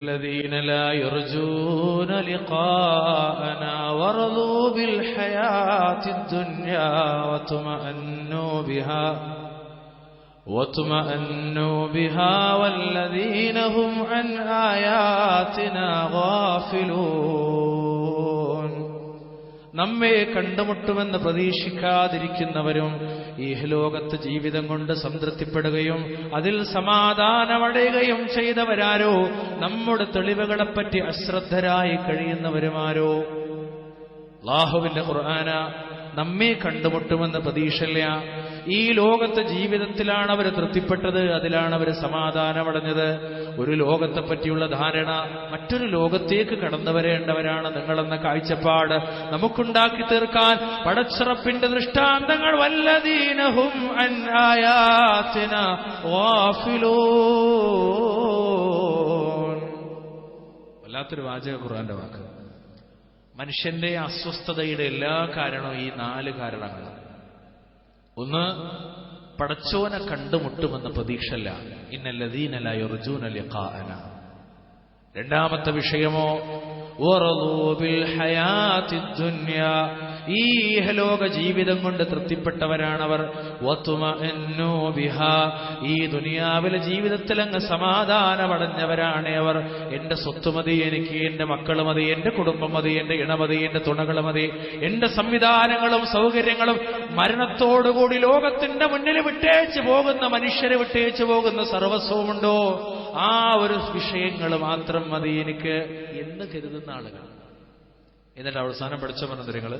الذين لا يرجون لقاءنا ورضوا بالحياة الدنيا وطمأنوا بها والذين هم عن آياتنا غافلون. നമ്മെ കണ്ടുമുട്ടുമെന്ന് പ്രതീക്ഷിക്കാതിരിക്കുന്നവരും ഇഹലോകത്ത് ജീവിതം കൊണ്ട് സംതൃപ്തിപ്പെടുകയും അതിൽ സമാധാനമടയുകയും ചെയ്തവരാരോ, നമ്മുടെ തെളിവുകളെപ്പറ്റി അശ്രദ്ധരായി കഴിയുന്നവരുമാരോ. അല്ലാഹുവിന്റെ ഖുർആന നമ്മെ കണ്ടുമുട്ടുമെന്ന് പ്രതീക്ഷയില്ല. ഈ ലോകത്തെ ജീവിതത്തിലാണ് അവർ തൃപ്തിപ്പെട്ടത്, അതിലാണ് അവർ സമാധാനമടഞ്ഞത്. ഒരു ലോകത്തെ പറ്റിയുള്ള ധാരണ, മറ്റൊരു ലോകത്തേക്ക് കടന്നു വരേണ്ടവരാണ് നിങ്ങളെന്ന കാഴ്ചപ്പാട് നമുക്കുണ്ടാക്കി തീർക്കാൻ പടച്ചിറപ്പിന്റെ ദൃഷ്ടാന്തങ്ങൾ വല്ലദീനഹും അൻ ആയാതിനാ ഗാഫിലൂൻ. വല്ലാത്തൊരു വാചക ഖുർആന്റെ വാക്ക്. മനുഷ്യന്റെ അസ്വസ്ഥതയുടെ എല്ലാ കാരണവും ഈ 4 കാരണങ്ങളാണ്. ഒന്ന്, പടച്ചോനെ കണ്ടുമുട്ടുമെന്ന പ്രതീക്ഷല്ല. ഇന്നല്ലദീന ലാ യർജൂന ലിഖാഅന. രണ്ടാമത്തെ വിഷയമോ വറളൂ ബിൽ ഹയാത്തിദ് ദുനിയാ. ഈ ഇഹലോക ജീവിതം കൊണ്ട് തൃപ്തിപ്പെട്ടവരാണവർ. വതുമഅന്നു ബിഹാ. ഈ ദുനിയാവിലെ ജീവിതത്തിൽ അങ്ങ് സമാധാനമടഞ്ഞവരാണ് അവർ. എന്റെ സ്വത്ത് മതി എനിക്ക്, എന്റെ മക്കൾ മതി, എന്റെ കുടുംബം മതി, എന്റെ ഇണ മതി, എന്റെ തുണകൾ മതി, എന്റെ സംവിധാനങ്ങളും സൗകര്യങ്ങളും. മരണത്തോടുകൂടി ലോകത്തിന്റെ മുന്നിൽ വിട്ടേച്ചു പോകുന്ന, മനുഷ്യരെ വിട്ടേച്ചു പോകുന്ന സർവസ്വമുണ്ടോ, ആ ഒരു വിഷയങ്ങൾ മാത്രം മതി എനിക്ക് എന്ന് കരുതുന്ന ആളുകൾ. എന്നിട്ട് അവസാനം പഠിച്ച പറഞ്ഞത്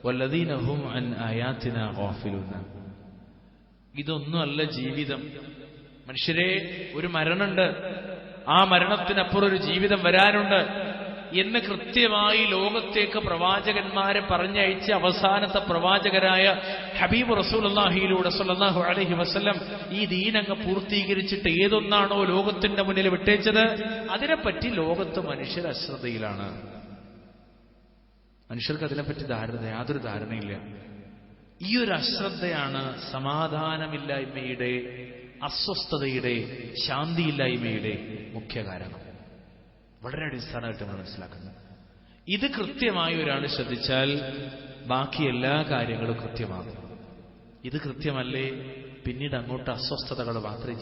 വല്ലദീന ഹും അൻ ആയാതിനാ ഗാഫിലൂൻ. ഇതൊന്നുമല്ല ജീവിതം. മനുഷ്യരെ, ഒരു മരണമുണ്ട്, ആ മരണത്തിനപ്പുറം ഒരു ജീവിതം വരാനുണ്ട് എന്ന് കൃത്യമായി ലോകത്തേക്ക് പ്രവാചകന്മാരെ പറഞ്ഞയച്ച് അവസാനത്തെ പ്രവാചകരായ ഹബീബ് റസൂലുള്ളാഹിയിലൂടെ സ്വല്ലല്ലാഹു അലൈഹി വസല്ലം ഈ ദീനങ്ങ് പൂർത്തീകരിച്ചിട്ട് ഏതൊന്നാണോ ലോകത്തിന്റെ മുന്നിൽ വിട്ടേച്ചത്, അതിനെപ്പറ്റി ലോകത്ത് മനുഷ്യർ അശ്രദ്ധയിലാണ്. മനുഷ്യർക്ക് അതിനെപ്പറ്റി യാതൊരു ധാരണയില്ല. ഈ ഒരു അശ്രദ്ധയാണ് സമാധാനമില്ലായ്മയുടെ, അസ്വസ്ഥതയുടെ, ശാന്തിയില്ലായ്മയുടെ മുഖ്യ കാരണം. വളരെ അടിസ്ഥാനമായിട്ട് നമ്മൾ മനസ്സിലാക്കുന്നത്. ഇത് കൃത്യമായി ഒരാൾ ശ്രദ്ധിച്ചാൽ ബാക്കി എല്ലാ കാര്യങ്ങളും കൃത്യമാകും. ഇത് കൃത്യമല്ലേ, പിന്നീട് അങ്ങോട്ട് അസ്വസ്ഥതകൾ മാത്രമേ